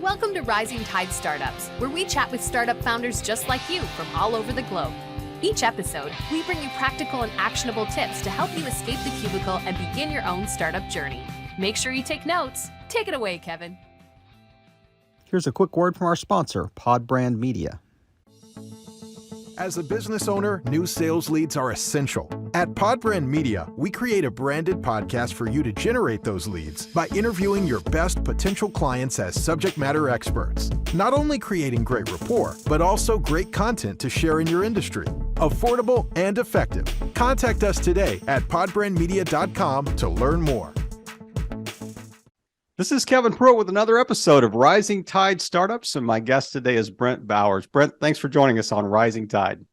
Welcome to Rising Tide Startups, where we chat with startup founders just like you from all over the globe. Each episode, we bring you practical and actionable tips to help you escape the cubicle and begin your own startup journey. Make sure you take notes. Take it away, Kevin. Here's a quick word from our sponsor, Podbrand Media. As a business owner, new sales leads are essential. At Podbrand Media, we create a branded podcast for you to generate those leads by interviewing your best potential clients as subject matter experts. Not only creating great rapport, but also great content to share in your industry. Affordable and effective. Contact us today at podbrandmedia.com to learn more. This is Kevin Prewett with another episode of Rising Tide Startups, and my guest today is Brent Bowers. Brent, thanks for joining us on Rising Tide.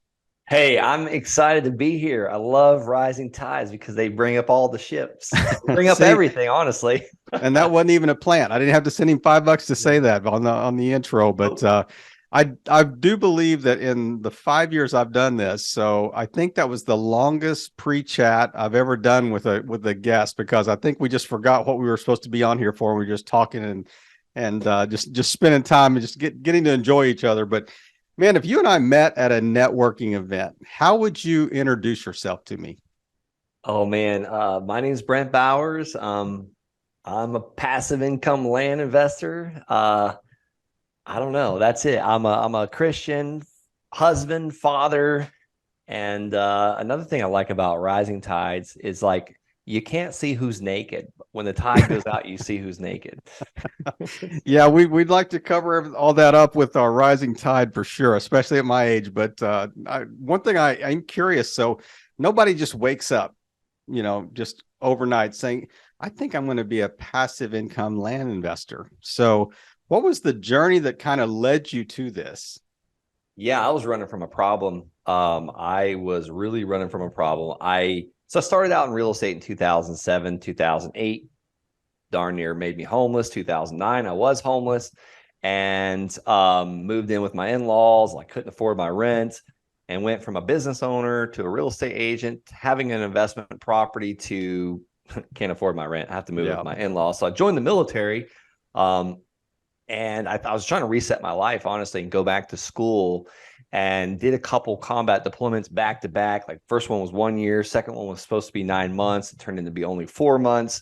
Hey, I'm excited to be here. I love Rising Tides because they bring up all the ships, bring up everything, honestly. And that wasn't even a plant. I didn't have to send him $5 to say that on the intro, but I do believe that in the 5 years I've done this, so I think that was the longest pre-chat I've ever done with a guest, because I think we just forgot what we were supposed to be on here for. We were just talking and just spending time and just getting to enjoy each other. But man, if you and I met at a networking event, how would you introduce yourself to me? Oh man, my name is Brent Bowers. I'm a passive income land investor. I don't know. That's it. I'm a Christian husband, father. And another thing I like about Rising Tides is like, you can't see who's naked. When the tide goes out, you see who's naked. Yeah, we'd like to cover all that up with our Rising Tide for sure, especially at my age. But one thing I'm curious. So nobody just wakes up, just overnight saying, I think I'm going to be a passive income land investor. So what was the journey that kind of led you to this? Yeah, I was running from a problem. I was really running from a problem. So I started out in real estate in 2007, 2008, darn near made me homeless. 2009, I was homeless and moved in with my in-laws. I couldn't afford my rent and went from a business owner to a real estate agent, having an investment property to can't afford my rent. I have to move with my in-laws. So I joined the military. And I was trying to reset my life, honestly, and go back to school, and did a couple combat deployments back to back. Like first one was 1 year. Second one was supposed to be 9 months. It turned into be only 4 months.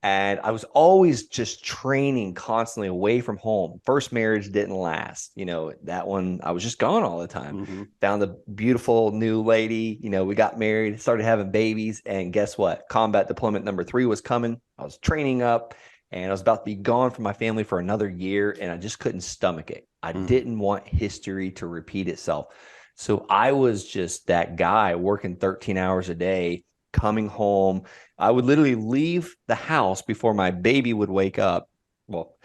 And I was always just training constantly away from home. First marriage didn't last. That one, I was just gone all the time. Mm-hmm. Found a beautiful new lady. We got married, started having babies. And guess what? Combat deployment number 3 was coming. I was training up. And I was about to be gone from my family for another year, and I just couldn't stomach it. I didn't want history to repeat itself. So I was just that guy working 13 hours a day, coming home. I would literally leave the house before my baby would wake up. Well,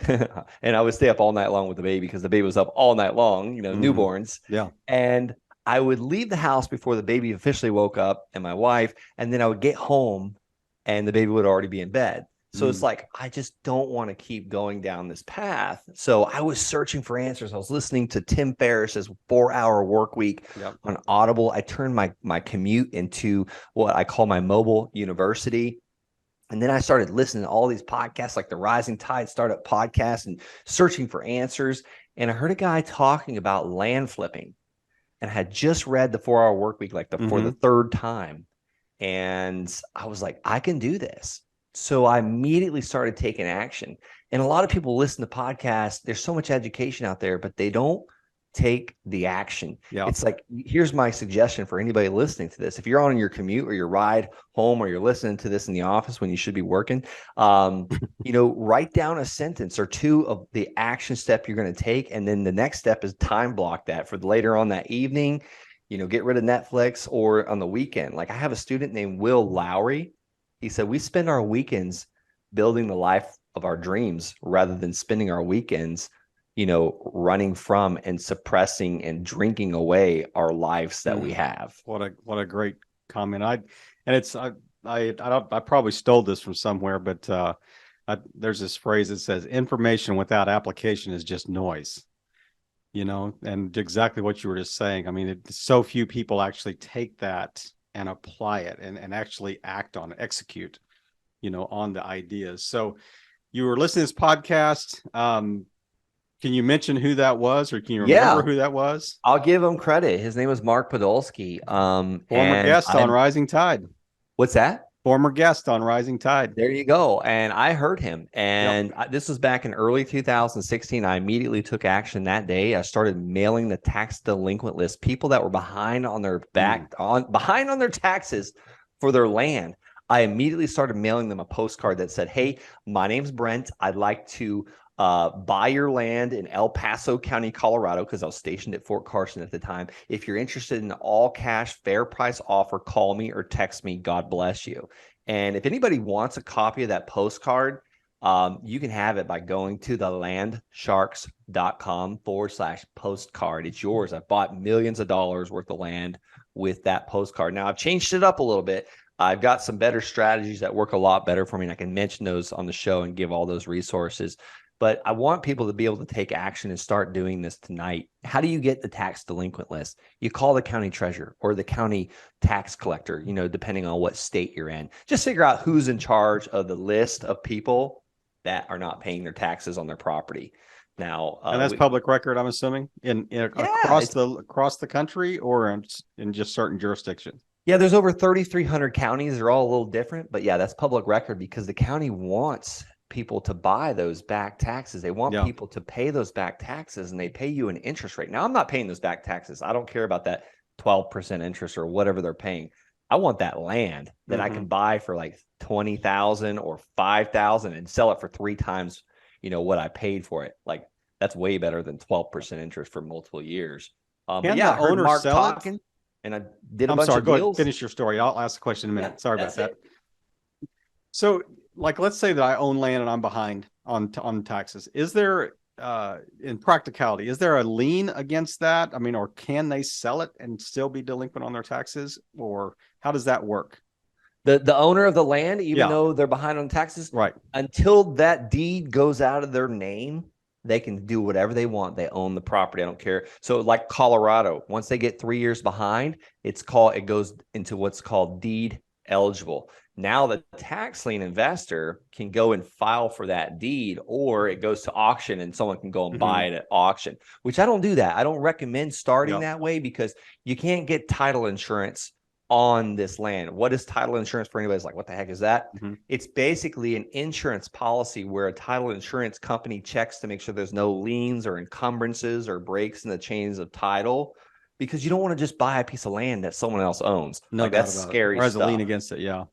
and I would stay up all night long with the baby because the baby was up all night long, newborns. Yeah. And I would leave the house before the baby officially woke up and my wife, and then I would get home and the baby would already be in bed. So it's like, I just don't want to keep going down this path. So I was searching for answers. I was listening to Tim Ferriss's 4-Hour Work Week on Audible. I turned my commute into what I call my mobile university. And then I started listening to all these podcasts, like the Rising Tide Startup podcast, and searching for answers. And I heard a guy talking about land flipping, and I had just read the 4-Hour Work Week for the third time. And I was like, I can do this. So I immediately started taking action. And a lot of people listen to podcasts. There's so much education out there, but they don't take the action. Yeah. It's like, here's my suggestion for anybody listening to this. If you're on your commute or your ride home, or you're listening to this in the office when you should be working, write down a sentence or two of the action step you're going to take. And then the next step is time block that for later on that evening, get rid of Netflix, or on the weekend. Like I have a student named Will Lowry. He said, we spend our weekends building the life of our dreams rather than spending our weekends, running from and suppressing and drinking away our lives that we have. What a great comment. I probably stole this from somewhere, but there's this phrase that says information without application is just noise. And exactly what you were just saying. I mean, so few people actually take that and apply it and actually act on it, execute, on the ideas. So you were listening to this podcast. Can you mention who that was, or can you Yeah. remember who that was? I'll give him credit. His name was Mark Podolsky. Former guest on Rising Tide. What's that? Former guest on Rising Tide. There you go. And I heard him. And Yep. this was back in early 2016. I immediately took action that day. I started mailing the tax delinquent list, people that were behind on their behind on their taxes for their land. I immediately started mailing them a postcard that said, "Hey, my name's Brent. I'd like to buy your land in El Paso County, Colorado," because I was stationed at Fort Carson at the time. "If you're interested in an all cash, fair price offer, call me or text me. God bless you." And if anybody wants a copy of that postcard, you can have it by going to thelandsharks.com/postcard. It's yours. I've bought millions of dollars worth of land with that postcard. Now I've changed it up a little bit. I've got some better strategies that work a lot better for me, and I can mention those on the show and give all those resources. But I want people to be able to take action and start doing this tonight. How do you get the tax delinquent list? You call the county treasurer or the county tax collector, depending on what state you're in. Just figure out who's in charge of the list of people that are not paying their taxes on their property. Now, and that's public record, I'm assuming, across the country, or in just certain jurisdictions. Yeah, there's over 3,300 counties. They're all a little different, but yeah, that's public record because the county wants people to buy those back taxes. They want people to pay those back taxes, and they pay you an interest rate. Now, I'm not paying those back taxes. I don't care about that 12% interest or whatever they're paying. I want that land that I can buy for like $20,000 or $5,000 and sell it for 3 times, what I paid for it. Like, that's way better than 12% interest for multiple years. Can the owner sell it? And I did a bunch of deals. Go ahead, finish your story. I'll ask a question in a minute. Yeah, sorry about that. So, like, let's say that I own land and I'm behind on taxes. Is there, in practicality, is there a lien against that? I mean, or can they sell it and still be delinquent on their taxes? Or how does that work? The owner of the land, even though they're behind on taxes, right? Until that deed goes out of their name, they can do whatever they want. They own the property. I don't care. So like Colorado, once they get 3 years behind, it goes into what's called deed eligible. Now the tax lien investor can go and file for that deed, or it goes to auction and someone can go and buy it at auction, which I don't do that. I don't recommend starting that way because you can't get title insurance on this land. What is title insurance for anybody's like, what the heck is that? It's basically an insurance policy where a title insurance company checks to make sure there's no liens or encumbrances or breaks in the chains of title, because you don't want to just buy a piece of land that someone else owns. No, like, that's scary. Or has a lien against it. Yeah.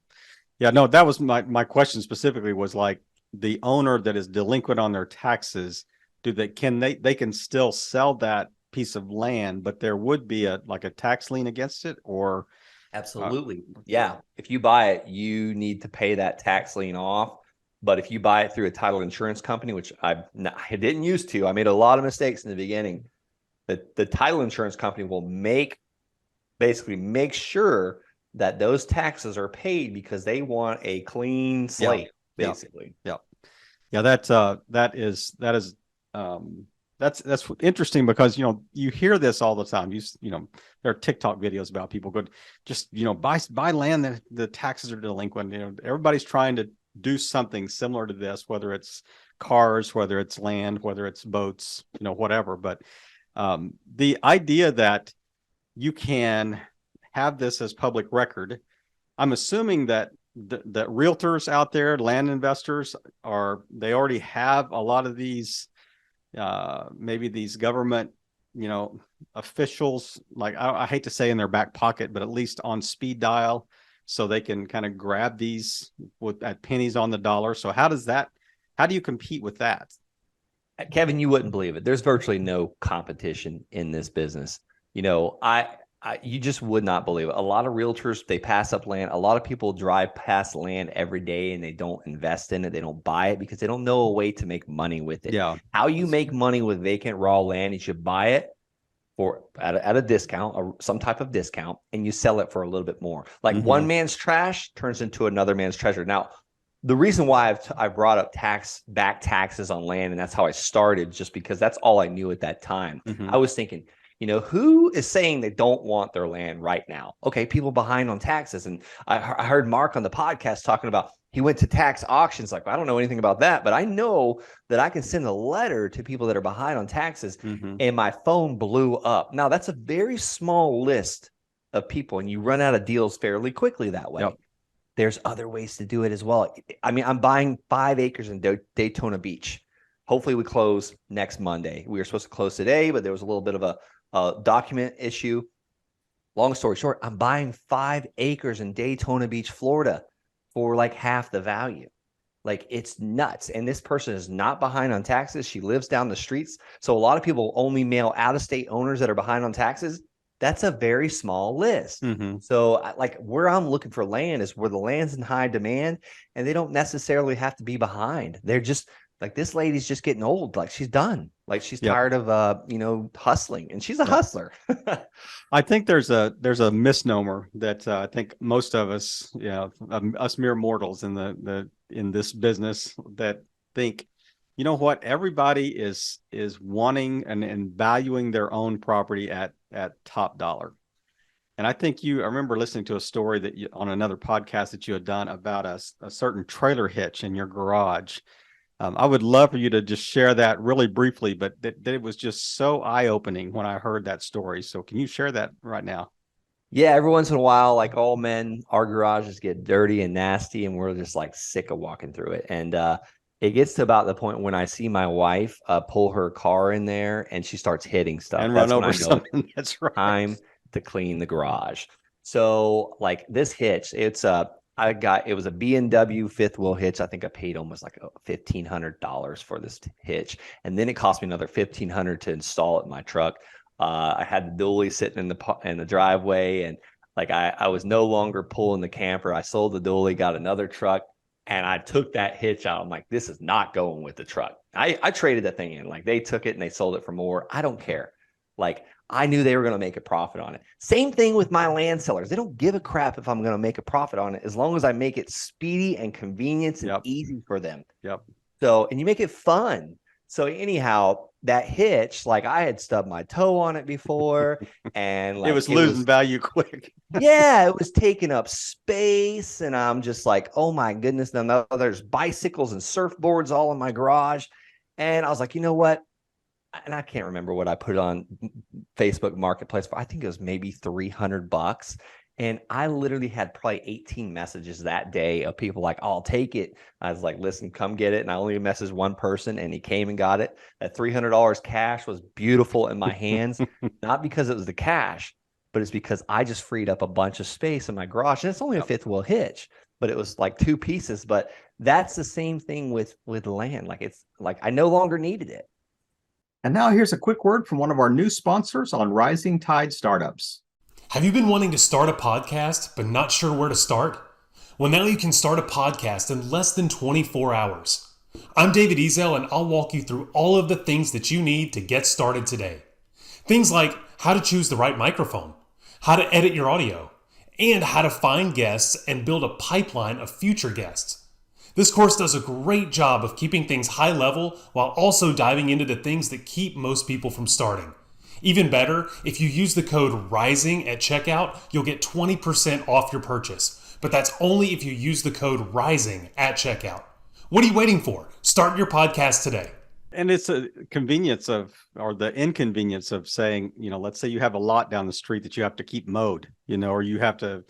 No, that was my question specifically, was like, the owner that is delinquent on their taxes, they can still sell that piece of land, but there would be a tax lien against it, or absolutely. Yeah. If you buy it, you need to pay that tax lien off. But if you buy it through a title insurance company, which I didn't used to, I made a lot of mistakes in the beginning. The title insurance company will basically make sure that those taxes are paid because they want a clean slate, basically. That's interesting, because you hear this all the time. There are TikTok videos about people going, just buy land that the taxes are delinquent. Everybody's trying to do something similar to this, whether it's cars, whether it's land, whether it's boats, whatever. But the idea that you can have this as public record, I'm assuming that that realtors out there, land investors, they already have a lot of these, maybe these government, officials, like, I hate to say in their back pocket, but at least on speed dial, so they can kind of grab these at pennies on the dollar. So how do you compete with that? Kevin, you wouldn't believe it. There's virtually no competition in this business. You just would not believe it. A lot of realtors, they pass up land. A lot of people drive past land every day and they don't invest in it. They don't buy it because they don't know a way to make money with it. Yeah. How you make money with vacant raw land, you should buy it at a discount, or some type of discount, and you sell it for a little bit more. Like one man's trash turns into another man's treasure. Now, the reason why I brought up back taxes on land, and that's how I started, just because that's all I knew at that time. I was thinking, You know, who is saying they don't want their land right now? Okay, people behind on taxes. And I heard Mark on the podcast talking about he went to tax auctions. Like, I don't know anything about that, but I know that I can send a letter to people that are behind on taxes, and my phone blew up. Now, that's a very small list of people, and you run out of deals fairly quickly that way. Yep. There's other ways to do it as well. I mean, I'm buying 5 acres in Daytona Beach. Hopefully we close next Monday. We were supposed to close today, but there was a little bit of a document issue. Long story short, I'm buying 5 acres in Daytona Beach, Florida for like half the value. Like, it's nuts. And this person is not behind on taxes. She lives down the streets. So a lot of people only mail out-of-state owners that are behind on taxes. That's a very small list. So like, where I'm looking for land is where the land's in high demand and they don't necessarily have to be behind. They're just like, this lady's just getting old. Like, she's done. Like, she's tired of, hustling, and she's a hustler. I think there's a misnomer that I think most of us, us mere mortals in this business, that think, you know what, everybody is wanting and valuing their own property at top dollar. And I remember listening to a story that on another podcast that you had done about a certain trailer hitch in your garage. I would love for you to just share that really briefly, but that it was just so eye-opening when I heard that story. So can you share that right now? Yeah, every once in a while, like all men, our garages get dirty and nasty, and we're just like sick of walking through it. And it gets to about the point when I see my wife pull her car in there and she starts hitting stuff. And That's run when over something. That's right. Time to clean the garage. So like this hitch, it was a B&W fifth wheel hitch. I think I paid almost like $1,500 for this hitch. And then it cost me another $1,500 to install it in my truck. I had the dually sitting in the driveway, and like I was no longer pulling the camper. I sold the dually, got another truck, and I took that hitch out. I'm like, this is not going with the truck. I traded that thing in. Like, they took it and they sold it for more. I don't care. Like, I knew they were going to make a profit on it. Same thing with my land sellers. They don't give a crap if I'm going to make a profit on it, as long as I make it speedy and convenient and easy for them. So, and you make it fun. So anyhow, that hitch, like, I had stubbed my toe on it before, and like, it was losing value quick. Yeah, it was taking up space, and I'm just like, oh my goodness. Now there's bicycles and surfboards all in my garage. And I was like, you know what? And I can't remember what I put on Facebook Marketplace for. I think it was maybe $300. And I literally had probably 18 messages that day of people like, I'll take it. I was like, listen, come get it. And I only messaged one person, and he came and got it. That $300 cash was beautiful in my hands, not because it was the cash, but it's because I just freed up a bunch of space in my garage. And it's only a fifth wheel hitch, but it was like 2 pieces. But that's the same thing with land. Like, it's like, I no longer needed it. And now here's a quick word from one of our new sponsors on Rising Tide Startups. Have you been wanting to start a podcast but not sure where to start? Well, now you can start a podcast in less than 24 hours. I'm David Ezel, and I'll walk you through all of the things that you need to get started today. Things like how to choose the right microphone, how to edit your audio, and how to find guests and build a pipeline of future guests. This course does a great job of keeping things high level while also diving into the things that keep most people from starting. Even better, if you use the code RISING at checkout, you'll get 20% off your purchase. But that's only if you use the code RISING at checkout. What are you waiting for? Start your podcast today. And it's a convenience or the inconvenience of saying, let's say you have a lot down the street that you have to keep mowed, or you have to,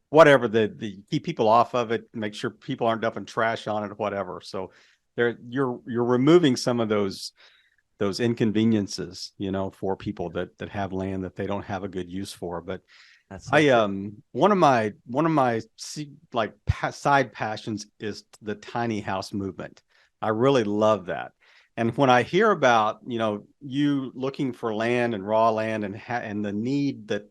whatever, the keep people off of it, make sure people aren't dumping trash on it, whatever. So you're removing some of those inconveniences, for people that have land that they don't have a good use for. But one of my side passions is the tiny house movement. I really love that. And when I hear about, you looking for land and raw land and the need that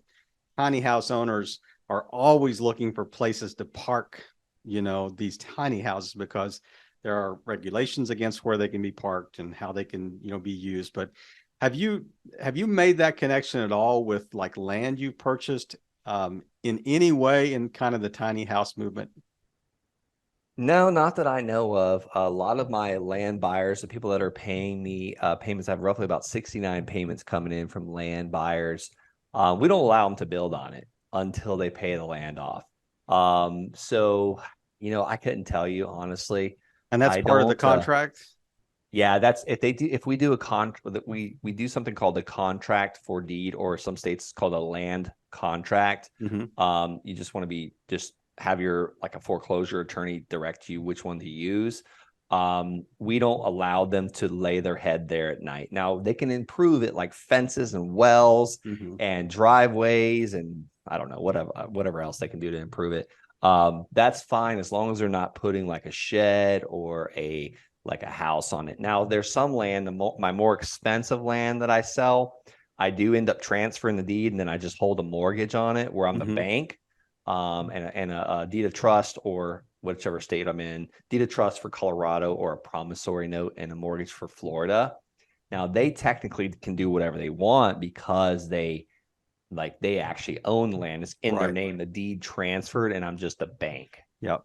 tiny house owners are always looking for places to park, these tiny houses, because there are regulations against where they can be parked and how they can, be used. But have you made that connection at all with like land you purchased in any way in kind of the tiny house movement? No, not that I know of. A lot of my land buyers, the people that are paying me payments, I have roughly about 69 payments coming in from land buyers. We don't allow them to build on it until they pay the land off. So, I couldn't tell you honestly. And that's I part of the don't. contract. Yeah, that's if we do a that we do something called a contract for deed, or some states it's called a land contract. You just want to just have your like a foreclosure attorney direct you which one to use. We don't allow them to lay their head there at night. Now they can improve it like fences and wells and driveways and I don't know, whatever else they can do to improve it. That's fine as long as they're not putting like a shed or a house on it. Now there's some land, my more expensive land that I sell, I do end up transferring the deed and then I just hold a mortgage on it where I'm the bank, and a deed of trust, or whichever state I'm in, deed of trust for Colorado, or a promissory note and a mortgage for Florida. Now they technically can do whatever they want because they actually own the land. It's in their name, the deed transferred, and I'm just a bank. Yep.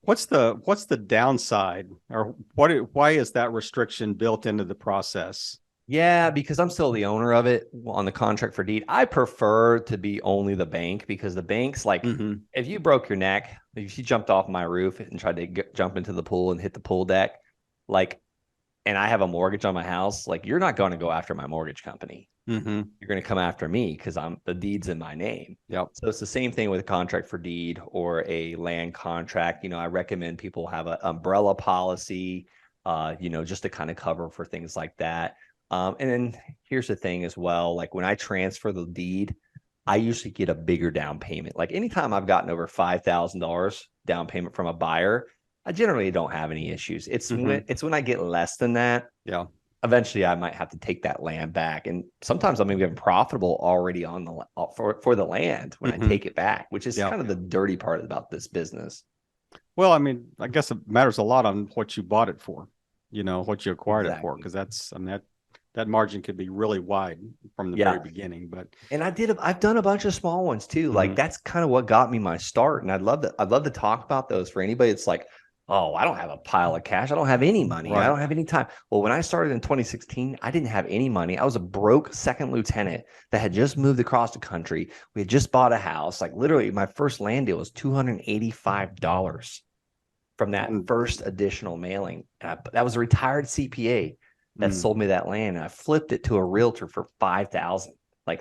What's the downside, or why is that restriction built into the process? Yeah, because I'm still the owner of it on the contract for deed. I prefer to be only the bank, because the bank's like, if you broke your neck, if you jumped off my roof and tried to jump into the pool and hit the pool deck, and I have a mortgage on my house, you're not going to go after my mortgage company. You're going to come after me because the deed's in my name. Yep. So it's the same thing with a contract for deed or a land contract. I recommend people have an umbrella policy, just to kind of cover for things like that. And then here's the thing as well. When I transfer the deed, I usually get a bigger down payment. Anytime I've gotten over $5,000 down payment from a buyer, I generally don't have any issues. It's when I get less than that. Yeah. Eventually I might have to take that land back. And sometimes I'm even profitable already on for the land when I take it back, which is kind of the dirty part about this business. Well, I mean, I guess it matters a lot on what you bought it for, what you acquired it for. Cause that margin could be really wide from the very beginning, and I've done a bunch of small ones too. That's kind of what got me my start. And I'd love to talk about those for anybody that's like, oh, I don't have a pile of cash. I don't have any money. I don't have any time. Well, when I started in 2016, I didn't have any money. I was a broke second lieutenant that had just moved across the country. We had just bought a house. Literally my first land deal was $285 from that first additional mailing. And that was a retired CPA that sold me that land. And I flipped it to a realtor for $5,000.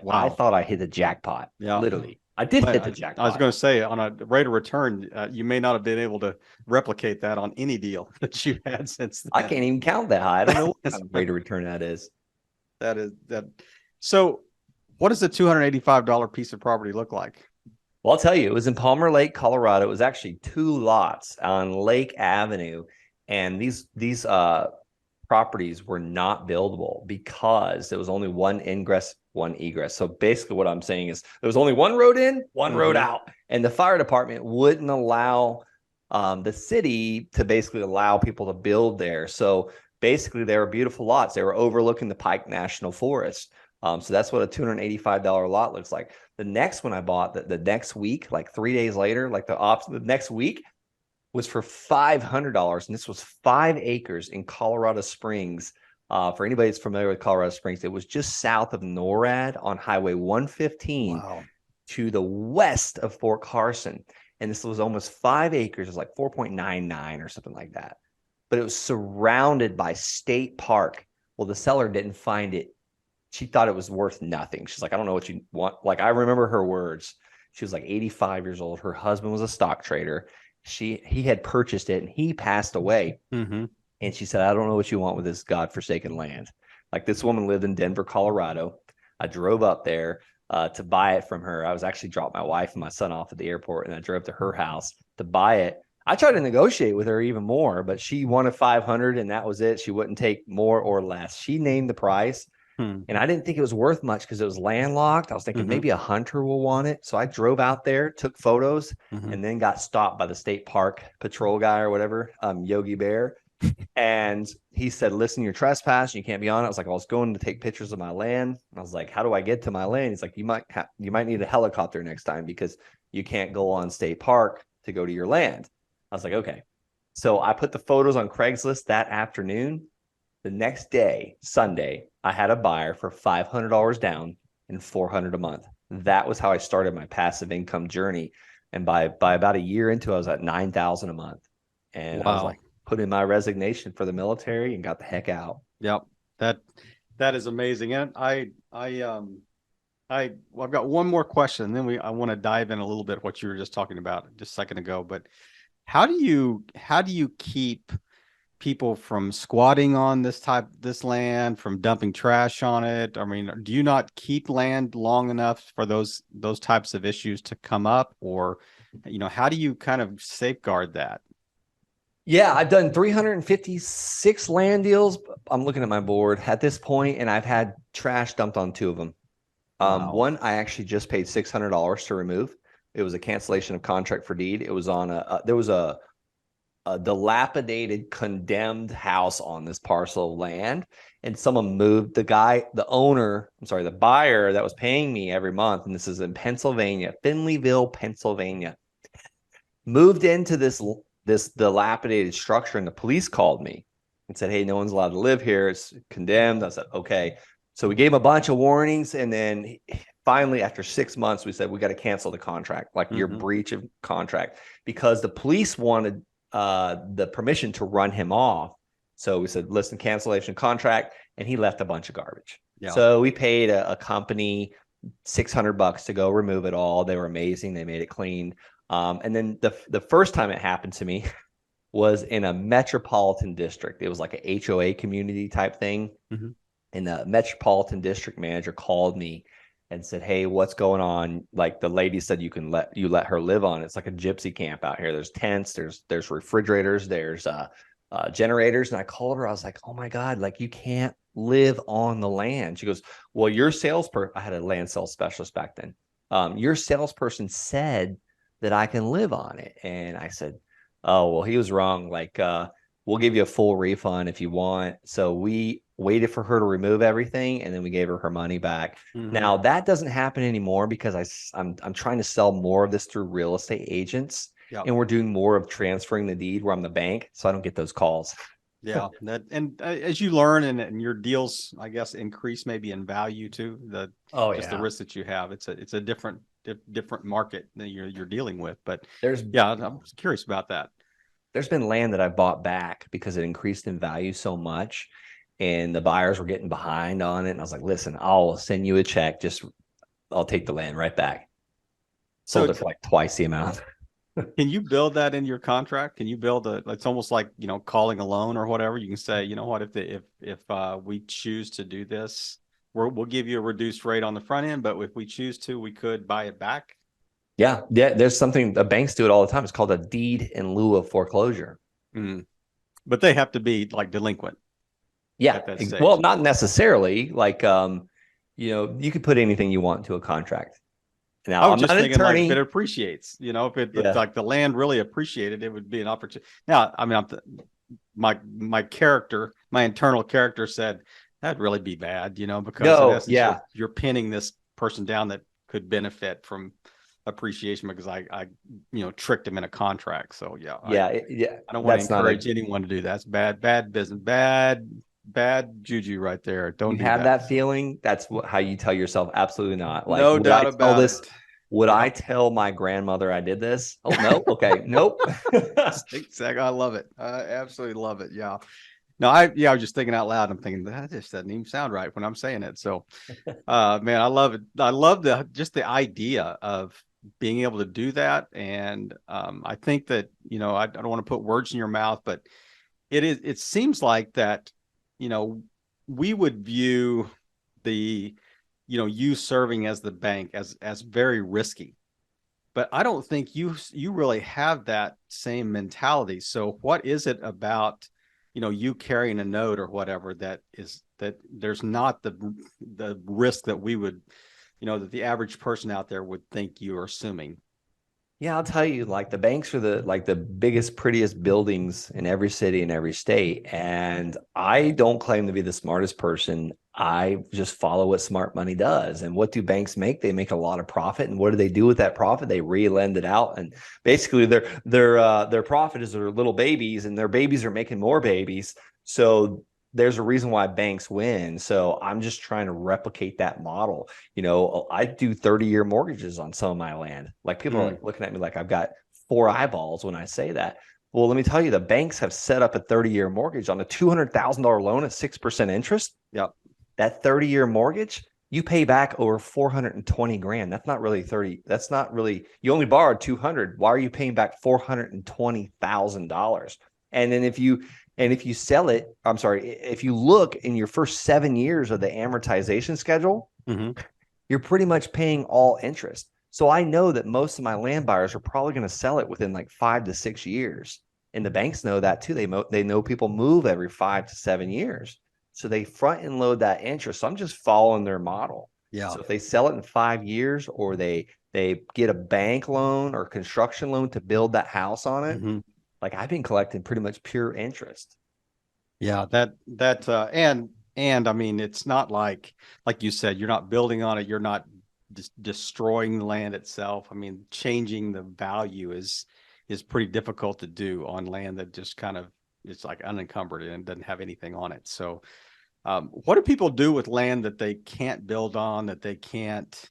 Wow. I thought I hit the jackpot. Yeah. Literally. I did hit the jackpot. I was going to say, on a rate of return, you may not have been able to replicate that on any deal that you've had since then. I can't even count that high. I don't know what kind of rate of return that is. That is that. So what does a $285 piece of property look like? Well, I'll tell you, it was in Palmer Lake, Colorado. It was actually 2 lots on Lake Avenue. And these properties were not buildable because there was only one ingress, one egress. So basically what I'm saying is there was only one road in, one road out. And the fire department wouldn't allow the city to basically allow people to build there. So basically they were beautiful lots. They were overlooking the Pike National Forest. So that's what a $285 lot looks like. The next one I bought the next week, 3 days later, the next week, was for $500. And this was 5 acres in Colorado Springs. For anybody that's familiar with Colorado Springs, it was just south of NORAD on Highway 115 to the west of Fort Carson. And this was almost 5 acres. It was 4.99 or something like that. But it was surrounded by state park. Well, the seller didn't find it. She thought it was worth nothing. She's like, I don't know what you want. I remember her words. She was 85 years old. Her husband was a stock trader. He had purchased it and he passed away. And she said, I don't know what you want with this godforsaken land. This woman lived in Denver, Colorado. I drove up there to buy it from her. I was actually dropped my wife and my son off at the airport, and I drove to her house to buy it. I tried to negotiate with her even more, but she wanted $500 and that was it. She wouldn't take more or less. She named the price. And I didn't think it was worth much because it was landlocked. I was thinking maybe a hunter will want it. So I drove out there, took photos, and then got stopped by the state park patrol guy or whatever, Yogi Bear. And he said, listen, you're trespassing. You can't be on it. I was like, I was going to take pictures of my land. I was like, how do I get to my land? He's like, you might need a helicopter next time because you can't go on state park to go to your land. I was like, okay. So I put the photos on Craigslist that afternoon. The next day, Sunday, I had a buyer for $500 down and $400 a month. That was how I started my passive income journey. And by about a year into it, I was at $9,000 a month. And I was like, put in my resignation for the military and got the heck out. Yep. That is amazing. And I've got one more question, and then I want to dive in a little bit what you were just talking about just a second ago. But how do you keep people from squatting on this land, from dumping trash on it? I mean, do you not keep land long enough for those types of issues to come up? Or, how do you kind of safeguard that? Yeah, I've done 356 land deals. I'm looking at my board at this point, and I've had trash dumped on 2 of them. Wow. One, I actually just paid $600 to remove. It was a cancellation of contract for deed. It was on there was a dilapidated, condemned house on this parcel of land, and someone moved the buyer that was paying me every month, and this is in Pennsylvania, Finleyville, Pennsylvania, moved into this dilapidated structure, and the police called me and said, hey, no one's allowed to live here. It's condemned. I said, okay. So we gave him a bunch of warnings, and then finally, after 6 months, we said, we got to cancel the contract, like your breach of contract, because the police wanted the permission to run him off. So we said, listen, cancellation contract, and he left a bunch of garbage. Yeah. So we paid a company $600 to go remove it all. They were amazing. They made it clean. And then the first time it happened to me was in a metropolitan district. It was like a HOA community type thing. And the metropolitan district manager called me and said, hey, what's going on? Like, the lady said you let her live on. It's like a gypsy camp out here. There's tents, there's refrigerators, there's generators. And I called her. I was like, oh my God, like, you can't live on the land. She goes, well, your salesperson, I had a land sales specialist back then. Your salesperson said that I can live on it. And I said, oh, well, he was wrong. Like, we'll give you a full refund if you want. So we waited for her to remove everything, and then we gave her money back. Now that doesn't happen anymore because I'm trying to sell more of this through real estate agents. Yep. And we're doing more of transferring the deed where I'm the bank, so I don't get those calls. Yeah. As you learn and your deals, I guess, increase maybe in value too, the risk that you have. It's a different market that you're dealing with. But I'm curious about that. There's been land that I bought back because it increased in value so much, and the buyers were getting behind on it. And I was like, listen, I'll send you a check. I'll take the land right back. Sold it for like twice the amount. Can you build that in your contract? Can you build it's almost like, calling a loan or whatever. You can say, you know what, if we choose to do this, we'll give you a reduced rate on the front end, but if we choose to, we could buy it back. Yeah. There's something, the banks do it all the time. It's called a deed in lieu of foreclosure. But they have to be like delinquent. Yeah. Well, not necessarily. Like, you could put anything you want into a contract. Now, I'm just thinking, like, if it appreciates, if like the land really appreciated, it would be an opportunity. Now, I mean, my internal character said that'd really be bad, because in essence, you're pinning this person down that could benefit from appreciation because I tricked him in a contract. So I don't want to encourage anyone to do that. It's bad business, bad juju right there. Don't you have that feeling? That's how you tell yourself, absolutely not. Like, no doubt about it. Would I tell my grandmother I did this? Oh, no. Okay. Nope. Exactly. I love it. I absolutely love it. Yeah. No, I was just thinking out loud. I'm thinking that just doesn't even sound right when I'm saying it. So, man, I love it. I love the idea of being able to do that. And I think that, I don't want to put words in your mouth, but it seems like that, we would view the, you serving as the bank as very risky, but I don't think you really have that same mentality. So what is it about, you carrying a note or whatever that there's not the risk that we would, that the average person out there would think you are assuming? Yeah, I'll tell you, like, the banks are the biggest, prettiest buildings in every city in every state. And I don't claim to be the smartest person. I just follow what smart money does. And what do banks make? They make a lot of profit. And what do they do with that profit? They re-lend it out. And basically their profit is their little babies, and their babies are making more babies. So there's a reason why banks win. So I'm just trying to replicate that model. I do 30-year mortgages on some of my land. Like, people are like looking at me like I've got 4 eyeballs when I say that. Well, let me tell you, the banks have set up a 30-year mortgage on a $200,000 loan at 6% interest. Yep. That 30-year mortgage, you pay back over 420 grand. That's not really 30. That's not really, you only borrowed 200. Why are you paying back $420,000? And then if you sell it, I'm sorry, if you look in your first 7 years of the amortization schedule, you're pretty much paying all interest. So I know that most of my land buyers are probably going to sell it within like 5 to 6 years. And the banks know that too. They know people move every 5 to 7 years. So they front and load that interest. So I'm just following their model. Yeah. So if they sell it in 5 years, or they get a bank loan or construction loan to build that house on it, like, I've been collecting pretty much pure interest. Yeah, and I mean, it's not like you said, you're not building on it. You're not destroying the land itself. I mean, changing the value is pretty difficult to do on land that just kind of, it's like unencumbered and doesn't have anything on it. So what do people do with land that they can't build on, that they can't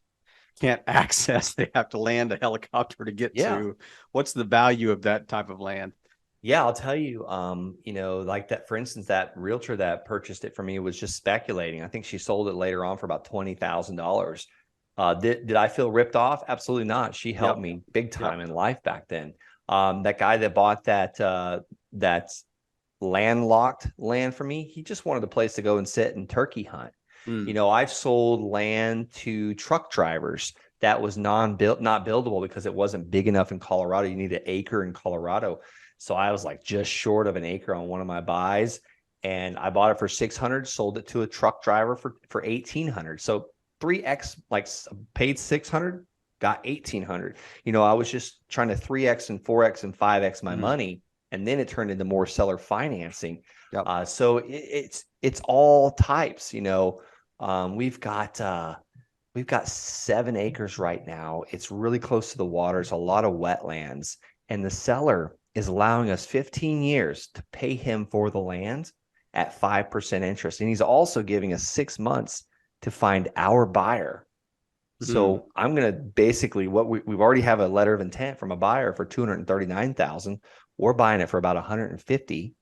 access? They have to land a helicopter to get to. What's the value of that type of land? Yeah, I'll tell you, like that, for instance, that realtor that purchased it for me was just speculating. I think she sold it later on for about $20,000. Did I feel ripped off? Absolutely not. She helped me big time in life back then. That guy that bought that landlocked land for me, he just wanted a place to go and sit and turkey hunt. I've sold land to truck drivers that was not buildable because it wasn't big enough in Colorado. You need an acre in Colorado. So I was like just short of an acre on one of my buys, and I bought it for $600, sold it to a truck driver for $1,800. So 3x, like, paid $600, got $1,800. I was just trying to 3x and 4x and 5x my money, and then it turned into more seller financing. So it's all types. We've got 7 acres right now. It's really close to the water. It's a lot of wetlands, and the seller is allowing us 15 years to pay him for the land at 5% interest. And he's also giving us 6 months to find our buyer. So I'm going to basically, we've already have a letter of intent from a buyer for $239,000. We're buying it for about $150,000,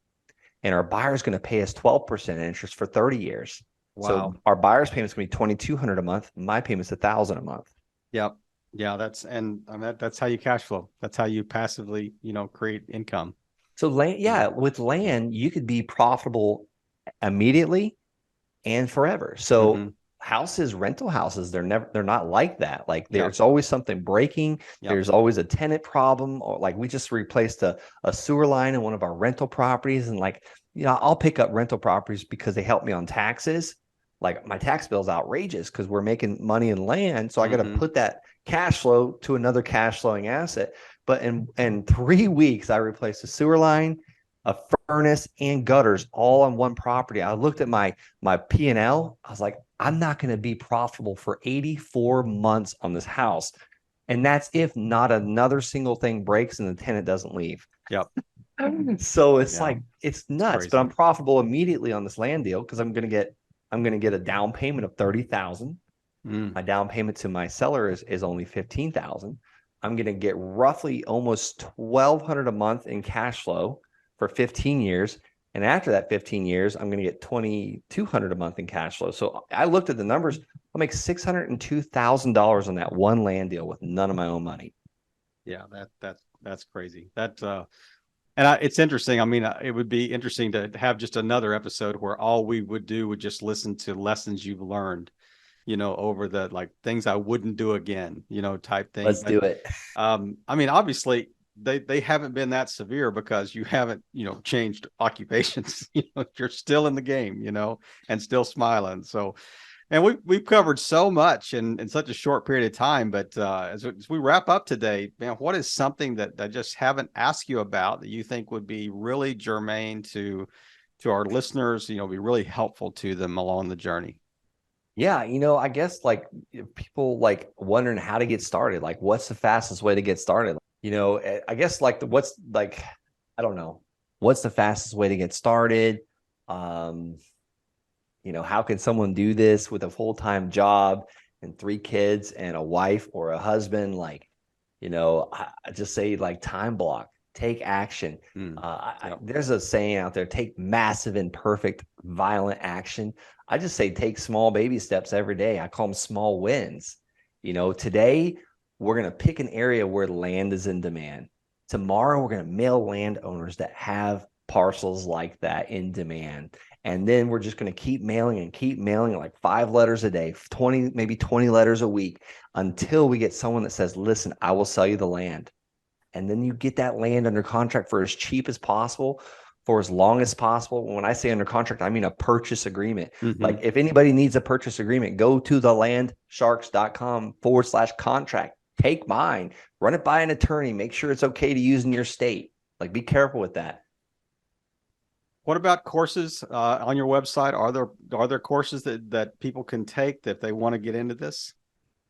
and our buyer is going to pay us 12% interest for 30 years. Wow. So our buyer's payment is going to be $2,200 a month. My payment's $1,000 a month. Yep. Yeah, that's how you cash flow. That's how you passively, create income. So land, with land, you could be profitable immediately and forever. So rental houses, they're not like that. Like, there's always something breaking. There's always a tenant problem, or like, we just replaced a sewer line in one of our rental properties. And I'll pick up rental properties because they help me on taxes. Like, my tax bill is outrageous because we're making money in land. So I got to put that cash flow to another cash flowing asset. But in 3 weeks, I replaced a sewer line, a furnace, and gutters all on one property. I looked at my P&L. I was like, I'm not going to be profitable for 84 months on this house. And that's if not another single thing breaks and the tenant doesn't leave. Yep. So it's like, it's nuts, but I'm profitable immediately on this land deal because I'm going to get a down payment of $30,000. My down payment to my seller is only $15,000. I'm going to get roughly almost $1,200 a month in cash flow for 15 years. And after that 15 years, I'm going to get $2,200 a month in cash flow. So I looked at the numbers. I'll make $602,000 on that one land deal with none of my own money. Yeah, that's crazy. It's interesting. I mean, it would be interesting to have just another episode where all we would do would just listen to lessons you've learned, over the, like, things I wouldn't do again, type thing. Let's do it. I mean, obviously they haven't been that severe because you haven't, changed occupations. You're still in the game, and still smiling. So, and we've covered so much in such a short period of time. But as we wrap up today, man, what is something that I just haven't asked you about that you think would be really germane to our listeners, be really helpful to them along the journey? Yeah, I guess like people like wondering how to get started. Like, what's the fastest way to get started? I guess like I don't know, what's the fastest way to get started? How can someone do this with a full-time job and 3 kids and a wife or a husband? Like, I just say like time block, take action. There's a saying out there, take massive, imperfect, violent action. I just say take small baby steps every day. I call them small wins. Today we're going to pick an area where land is in demand. Tomorrow we're going to mail landowners that have parcels like that in demand. And then we're just going to keep mailing like 5 letters a day, 20, maybe 20 letters a week until we get someone that says, listen, I will sell you the land. And then you get that land under contract for as cheap as possible, for as long as possible. When I say under contract, I mean a purchase agreement. Like if anybody needs a purchase agreement, go to thelandsharks.com/contract. Take mine, run it by an attorney, make sure it's okay to use in your state. Like, be careful with that. What about courses on your website? Are there courses that people can take if they want to get into this?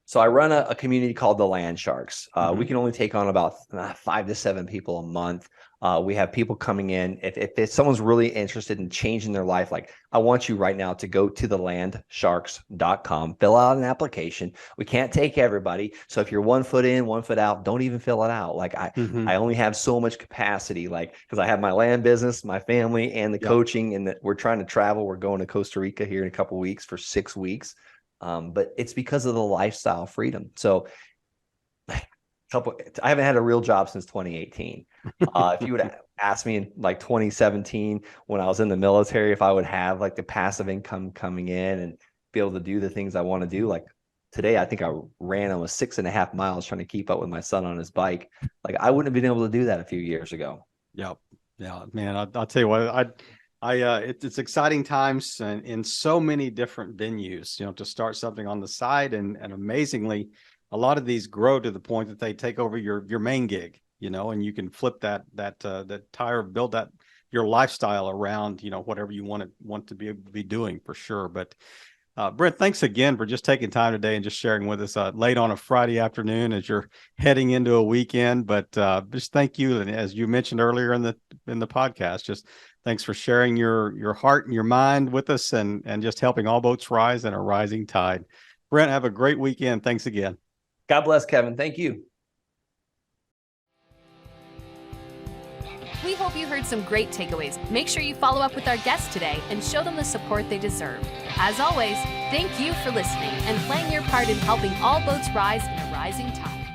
So I run a community called the Land Sharks. We can only take on about 5 to 7 people a month. We have people coming in. If someone's really interested in changing their life, like I want you right now to go to thelandsharks.com, fill out an application. We can't take everybody. So if you're 1 foot in, 1 foot out, don't even fill it out. Like I only have so much capacity, like, because I have my land business, my family, and the coaching, and that we're trying to travel. We're going to Costa Rica here in a couple of weeks for 6 weeks. But it's because of the lifestyle freedom. So I haven't had a real job since 2018. If you would ask me in like 2017, when I was in the military, if I would have like the passive income coming in and be able to do the things I want to do, like today, I think I ran almost 6.5 miles trying to keep up with my son on his bike. Like I wouldn't have been able to do that a few years ago. Yep. Yeah, man. I'll tell you what, it's exciting times in so many different venues, to start something on the side, and amazingly, a lot of these grow to the point that they take over your main gig, and you can flip that tire, build that your lifestyle around, whatever you want to be doing, for sure. But Brent, thanks again for just taking time today and just sharing with us late on a Friday afternoon as you're heading into a weekend. But just thank you, and as you mentioned earlier in the podcast, just thanks for sharing your heart and your mind with us, and just helping all boats rise in a rising tide. Brent, have a great weekend. Thanks again. God bless, Kevin. Thank you. We hope you heard some great takeaways. Make sure you follow up with our guests today and show them the support they deserve. As always, thank you for listening and playing your part in helping all boats rise in a rising tide.